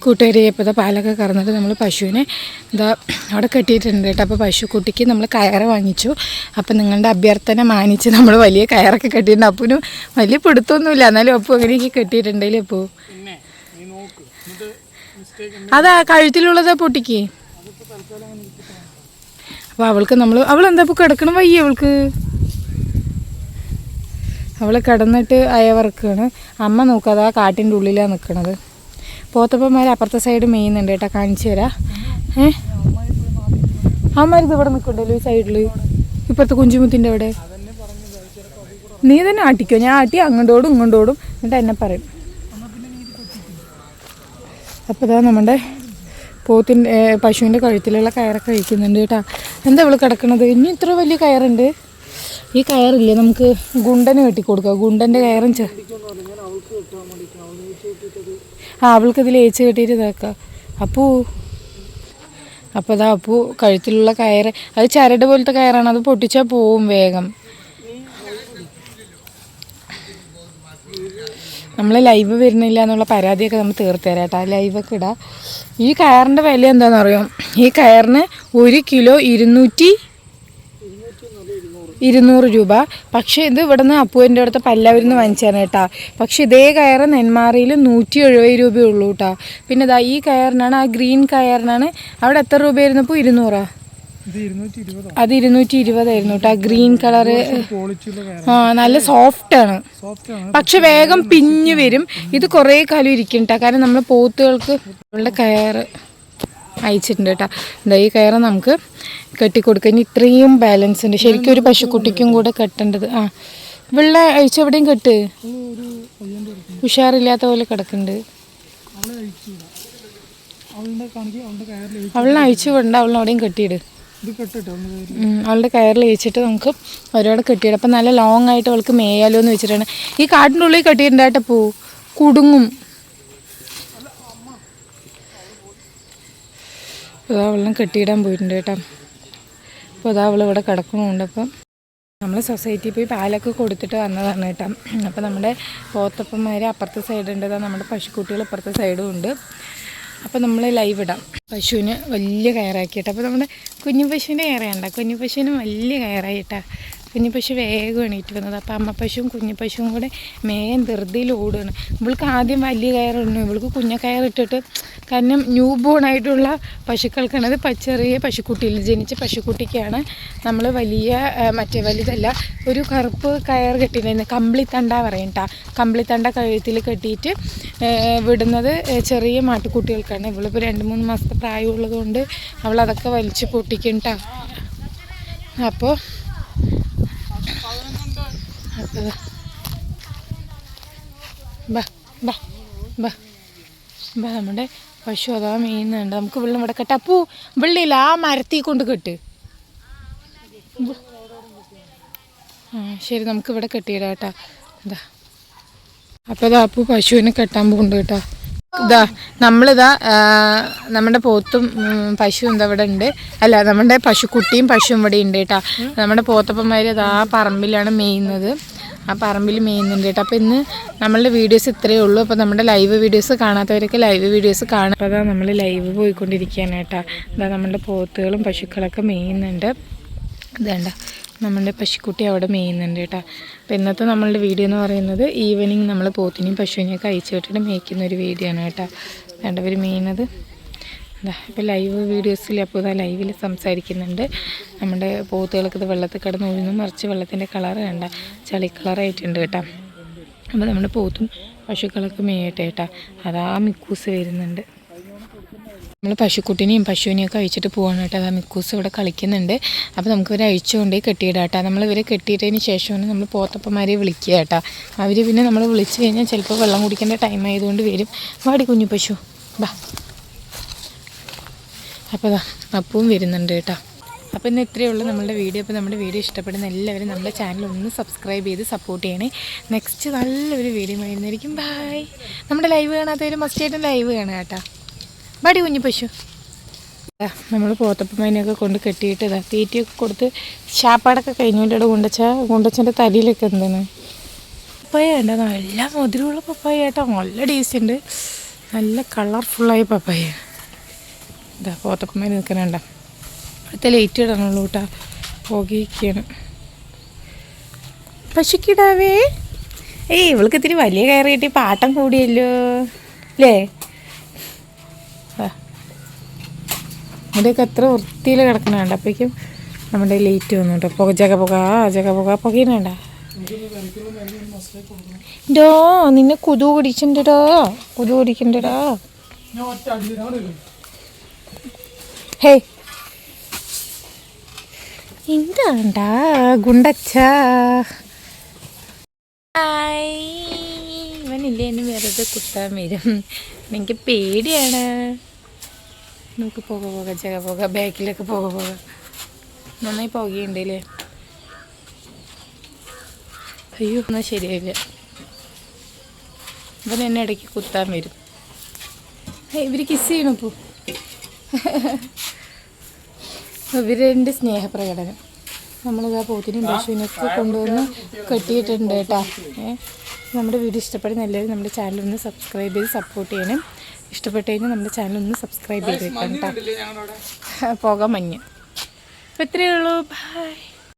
കൂട്ടുകാരി ഇപ്പോൾ പാലൊക്കെ കറന്നിട്ട് നമ്മൾ പശുവിനെ ഇതാ അവിടെ കെട്ടിയിട്ടുണ്ട് കേട്ടോ. അപ്പോൾ പശുക്കുട്ടിക്ക് നമ്മൾ കയറ് വാങ്ങിച്ചു. അപ്പം നിങ്ങളുടെ അഭ്യർത്ഥന മാനിച്ച് നമ്മൾ വലിയ കയറൊക്കെ കെട്ടിയിട്ടുണ്ട്. അപ്പനും വലിയ പിടുത്തൊന്നുമില്ല, എന്നാലും അപ്പു അങ്ങനെയൊക്കെ കെട്ടിയിട്ടുണ്ടല്ലേ അപ്പു. അതാ കഴുത്തിലുള്ളത് പൊട്ടിക്ക്. അപ്പോൾ അവൾക്ക് അവളെന്താ ഇപ്പോൾ കിടക്കണം വയ്യ അവൾക്ക്. അവൾ കിടന്നിട്ട് അയവർക്കാണ്. അമ്മ നോക്കാതെ ആ കാട്ടിൻ്റെ ഉള്ളിലാണ് നിൽക്കണത്. പോത്തപ്പന്മാർ അപ്പുറത്തെ സൈഡ് മെയ്യുന്നുണ്ട് കേട്ടോ, കാണിച്ചു തരാം. അമ്മമാരിത് ഇവിടെ നിൽക്കണ്ടല്ലോ ഈ സൈഡിൽ, ഇപ്പുറത്തെ കുഞ്ചുമുത്തിൻ്റെ അവിടെ. നീ തന്നെ ആട്ടിക്കോ, ഞാൻ ആട്ടി അങ്ങോട്ടോടും ഇങ്ങോട്ടോടും എന്നിട്ട് എന്നെ പറയും. അപ്പോൾ ഇതാ നമ്മുടെ പശുവിൻ്റെ കഴുത്തിലുള്ള കയറൊക്കെ കഴിക്കുന്നുണ്ട് കേട്ടോ. എന്താ അവൾ കിടക്കണത്? ഇനി ഇത്ര വലിയ കയറുണ്ട്. ഈ കയറില്ലേ നമുക്ക് ഗുണ്ടന് കെട്ടിക്കൊടുക്കുക. ഗുണ്ടൻ്റെ കയറും അവൾക്ക് ഇതിൽ ഏച്ച് കെട്ടിയിട്ട് ഇതാക്കാം. അപ്പോൾ അതാ അപ്പു കഴുത്തിലുള്ള കയറ്, അത് ചരട് പോലത്തെ കയറാണ്, അത് പൊട്ടിച്ചാൽ പോവും വേഗം. നമ്മൾ ലൈവ് വരുന്നില്ല എന്നുള്ള പരാതിയൊക്കെ നമ്മൾ തീർത്ത് തരാം കേട്ടോ. ലൈവൊക്കെ ഇടാം. ഈ കയറിൻ്റെ വില എന്താണെന്ന് അറിയാം? ഈ കയറിന് 1 കിലോ 200 രൂപ. പക്ഷേ ഇത് ഇവിടുന്ന് അപ്പുവിൻ്റെ അടുത്ത് പല്ലാവൂരിന്ന് വാങ്ങിച്ചാണ് കേട്ടോ. പക്ഷേ ഇതേ കയറ് നെന്മാറയിൽ 170 രൂപയേ ഉള്ളൂ കേട്ടോ. പിന്നെ ഇതാ ഈ കയറിനാണ്, ആ ഗ്രീൻ കയറിനാണ് അവിടെ എത്ര രൂപയായിരുന്നു? ഇപ്പോൾ 200. അത് 220 കേട്ടോ. ഗ്രീൻ കളറ് നല്ല സോഫ്റ്റാണ്, പക്ഷെ വേഗം പിഞ്ഞ് വരും. ഇത് കുറേ കാലം ഇരിക്കും കേട്ടോ. കാരണം നമ്മൾ പോത്തുകൾക്ക് നമ്മളുടെ കയറ് അയച്ചിട്ടുണ്ട് കേട്ടോ. എന്താ ഈ കയറ് നമുക്ക് കെട്ടിക്കൊടുക്കാൻ ഇത്രയും ബാലൻസ് ഉണ്ട്. ശരിക്കും ഒരു പശുക്കുട്ടിക്കും കൂടെ കെട്ടേണ്ടത്. വെള്ള അഴിച്ചെവിടെയും കെട്ട്, ഉഷാറില്ലാത്ത പോലെ കിടക്കുന്നുണ്ട്. അവളിനെ അഴിച്ചു വിടണ്ട, അവളിനെവിടെയും കെട്ടിയിട്. അവളുടെ കയറിൽ വെച്ചിട്ട് നമുക്ക് ഒരുപാട് കെട്ടിയിടും. അപ്പം നല്ല ലോങ് ആയിട്ട് അവൾക്ക് മേയാലോ എന്ന് വെച്ചിട്ടാണ് ഈ കാട്ടിൻ്റെ ഉള്ളിൽ കെട്ടിയിട്ടുണ്ടായിട്ട്. പോ കുടുങ്ങും. അപ്പോൾ അവളെ കെട്ടിയിടാൻ പോയിട്ടുണ്ട് കേട്ടോ. അപ്പോൾ അതാ അവൾ ഇവിടെ കിടക്കണമുണ്ട്. അപ്പം നമ്മൾ സൊസൈറ്റിയിൽ പോയി പാലൊക്കെ കൊടുത്തിട്ട് വന്നതാണ് കേട്ടോ. അപ്പോൾ നമ്മുടെ പോത്തപ്പന്മാർ അപ്പുറത്തെ സൈഡുണ്ട്, നമ്മുടെ പശുക്കുട്ടികൾ അപ്പുറത്തെ സൈഡും ഉണ്ട്. അപ്പോൾ നമ്മൾ ലൈവ് ഇടാം. പശുവിന് വലിയ കയറാക്കിയിട്ട്. അപ്പോൾ നമ്മുടെ കുഞ്ഞു പശുവിൻ്റെ കയറേണ്ട, കുഞ്ഞു പശുവിന് വലിയ കയറായിട്ടാ. കുഞ്ഞു പശു വേഗം എണീറ്റ് വന്നത്. അപ്പോൾ അമ്മ പശുവും കുഞ്ഞു പശുവും കൂടെ മേൻ ധൃതിയിൽ ഓടുകയാണ്. ഇവൾക്ക് ആദ്യം വലിയ കയറിടണം, ഇവൾക്ക് കുഞ്ഞ കയറിട്ടിട്ട്. കാരണം ന്യൂ ബോൺ ആയിട്ടുള്ള പശുക്കൾക്കാണത്. ചെറിയ പശുക്കുട്ടിയിൽ ജനിച്ച പശുക്കുട്ടിക്കാണ് നമ്മൾ വലിയ വലുതല്ല ഒരു കറുപ്പ് കയർ കെട്ടിയിരുന്നത്. കമ്പിളിത്തണ്ട പറയും കേട്ടോ. കമ്പിളിത്തണ്ട കഴുത്തിൽ കെട്ടിയിട്ട് വിടുന്നത് ചെറിയ മാട്ടുക്കുട്ടികൾക്കാണ്. ഇവളിപ്പോൾ 2-3 മാസത്തെ പ്രായമുള്ളത് കൊണ്ട് അവളതൊക്കെ വലിച്ച് പൊട്ടിക്കും കേട്ടോ. അപ്പോൾ നമ്മുടെ പശു അതാ മെയ്യുന്നുണ്ട്. നമുക്ക് വെള്ളം ഇവിടെ കെട്ടാം. അപ്പൂ വെള്ളിയില്ല, ആ മരത്തിൽ കൊണ്ട് കെട്ട്. ശരി, നമുക്ക് ഇവിടെ കെട്ടിയിടാം കേട്ടോ. എന്താ അപ്പോൾ ഇതാ അപ്പൂ പശുവിനെ കെട്ടാൻ പോകുന്നുണ്ട് കേട്ടോ. ഇതാ നമ്മളിതാ നമ്മുടെ പോത്തും പശുവും എന്താ ഇവിടെ ഉണ്ട്. അല്ല, നമ്മുടെ പശുക്കുട്ടിയും പശുവും ഇവിടെ ഉണ്ട് കേട്ടോ. നമ്മുടെ പോത്തപ്പന്മാർ അതാ പറമ്പിലാണ് മെയ്യുന്നത്. ആ പറമ്പിൽ മെയ്യുന്നുണ്ട് കേട്ടോ. അപ്പോൾ ഇന്ന് നമ്മളുടെ വീഡിയോസ് ഇത്രയേ ഉള്ളൂ. അപ്പോൾ നമ്മുടെ ലൈവ് വീഡിയോസ് കാണാത്തവരൊക്കെ ലൈവ് വീഡിയോസ് കാണാം. അപ്പോൾ അതാ നമ്മൾ ലൈവ് പോയിക്കൊണ്ടിരിക്കുകയാണ് കേട്ടോ. ഇതാ നമ്മുടെ പോത്തുകളും പശുക്കളൊക്കെ മെയ്യുന്നുണ്ട്. ഇതേണ്ട നമ്മളുടെ പശുക്കുട്ടി അവിടെ മെയ്യുന്നുണ്ട് കേട്ടോ. അപ്പോൾ ഇന്നത്തെ നമ്മളുടെ വീഡിയോ എന്ന് പറയുന്നത് ഈവനിങ് നമ്മൾ പോത്തിനെയും പശുവിനെയൊക്കെ അയച്ചു വിട്ടിട്ട് മേയ്ക്കുന്ന ഒരു വീഡിയോ ആണ് കേട്ടോ. വേണ്ടവർ മെയ്യുന്നത് എന്താ. ഇപ്പോൾ ലൈവ് വീഡിയോസിൽ അപ്പോൾ ഇതാ ലൈവിൽ സംസാരിക്കുന്നുണ്ട്. നമ്മുടെ പോത്തുകൾക്ക് ഇത് വെള്ളത്തിൽ കിടന്ന് ഒഴിഞ്ഞു മറിച്ച് വെള്ളത്തിൻ്റെ കളറ് കണ്ട ചളി കളറായിട്ടുണ്ട് കേട്ടോ. അപ്പോൾ നമ്മുടെ പോത്തും പശുക്കളൊക്കെ മേയട്ടെ കേട്ടോ. അതാ മിക്കൂസ് വരുന്നുണ്ട്. നമ്മൾ പശുക്കുട്ടിനെയും പശുവിനെയൊക്കെ അഴിച്ചിട്ട് പോവാണ് കേട്ടോ. അതാ മിക്കൂസ് ഇവിടെ കളിക്കുന്നുണ്ട്. അപ്പോൾ നമുക്കിവരെ അഴിച്ചുകൊണ്ടേ കെട്ടിയിടാം കേട്ടോ. നമ്മളിവരെ കെട്ടിയിട്ടതിന് ശേഷമാണ് നമ്മൾ പോത്തപ്പന്മാരെ വിളിക്കുക കേട്ടോ. അവർ പിന്നെ നമ്മൾ വിളിച്ചു കഴിഞ്ഞാൽ ചിലപ്പോൾ വെള്ളം കുടിക്കേണ്ട ടൈം ആയതുകൊണ്ട് വരും. വാടി കുഞ്ഞു പശു ബാ. അപ്പോൾ അതാ അപ്പവും വരുന്നുണ്ട് കേട്ടോ. അപ്പോൾ ഇന്ന് ഇത്രയേ ഉള്ളൂ നമ്മളുടെ വീഡിയോ. അപ്പോൾ നമ്മുടെ വീഡിയോ ഇഷ്ടപ്പെടുന്ന എല്ലാവരും നമ്മുടെ ചാനൽ ഒന്ന് സബ്സ്ക്രൈബ് ചെയ്ത് സപ്പോർട്ട് ചെയ്യണേ. നെക്സ്റ്റ് നല്ലൊരു വീഡിയോ ആയിരുന്നായിരിക്കും. ബൈ. നമ്മുടെ ലൈവ് കാണാത്തവരും മസ്റ്റായിട്ടും ലൈവ് കാണുക കേട്ടോ. ബാടി കുഞ്ഞു പശു. നമ്മൾ പോത്തപ്പന്മാരെയൊക്കെ കൊണ്ട് കെട്ടിയിട്ട് ഇതാ തീറ്റയൊക്കെ കൊടുത്ത് ശാപ്പാടൊക്കെ കഴിഞ്ഞിട്ട് കൊണ്ടച്ചൻ്റെ തലയിലൊക്കെ എന്താണ് പപ്പായ ഉണ്ടോ? നല്ല മധുരമുള്ള പപ്പായ കേട്ടോ. നല്ല ടേസ്റ്റ് ഉണ്ട്. നല്ല കളർഫുള്ളായ പപ്പായ. ഇതാ പോത്തപ്പന്മാർ നിൽക്കണണ്ട. അടുത്ത ലൈറ്റ് ഇടണുള്ളൂ കേട്ടോ, പുകയൊക്കെയാണ്. പശുക്കിടാവേ, ഇവൾക്ക് ഇത്തിരി വലിയ കയറി കിട്ടി, പാട്ടം കൂടിയല്ലോ അല്ലേ? ഇവിടെയൊക്കെ എത്ര വൃത്തിയിൽ കിടക്കണുണ്ട്. അപ്പോഴേക്കും നമ്മുടെ ലൈറ്റ് വന്നു കേട്ടോ. ജഗ പുകയുന്നുണ്ട. ഡോ നിന്നെ കൊതു പിടിച്ചിട്ടുണ്ടോ, കൊതു പിടിക്കണ്ടോ. ഹേ എന്താണ്ടാ ഗുണ്ടച്ച. ഇവനില്ലേ എന്നെ വെറുതെ കുത്താൻ വരും, എനിക്ക് പേടിയാണ്. നമുക്ക് ജഗ ബാക്കിലൊക്കെ പോക. നന്നായി പുകയുണ്ട് അല്ലേ? അയ്യോ എന്നാൽ ശരിയായില്ല. ഇവൻ എന്നെ ഇടയ്ക്ക് കുത്താൻ വരും. ഇവർ കിസ് ചെയ്യണപ്പോൾ ഇവരെൻ്റെ സ്നേഹപ്രകടനം. നമ്മളിതാ പോത്തിനെയും പശുവിനൊക്കെ കൊണ്ടുവന്ന് കെട്ടിയിട്ടുണ്ട് കേട്ടോ. നമ്മുടെ വീഡിയോ ഇഷ്ടപ്പെടുന്ന എല്ലാവരും നമ്മുടെ ചാനലൊന്ന് സബ്സ്ക്രൈബ് ചെയ്ത് സപ്പോർട്ട് ചെയ്യണം. ഇഷ്ടപ്പെട്ട് കഴിഞ്ഞാൽ നമ്മുടെ ചാനലൊന്ന് സബ്സ്ക്രൈബ് ചെയ്ത് വെക്കണം കേട്ടോ. പോകാൻ മഞ്ഞ്. അപ്പോൾ ഇത്രയേ ഉള്ളൂ. ബൈ.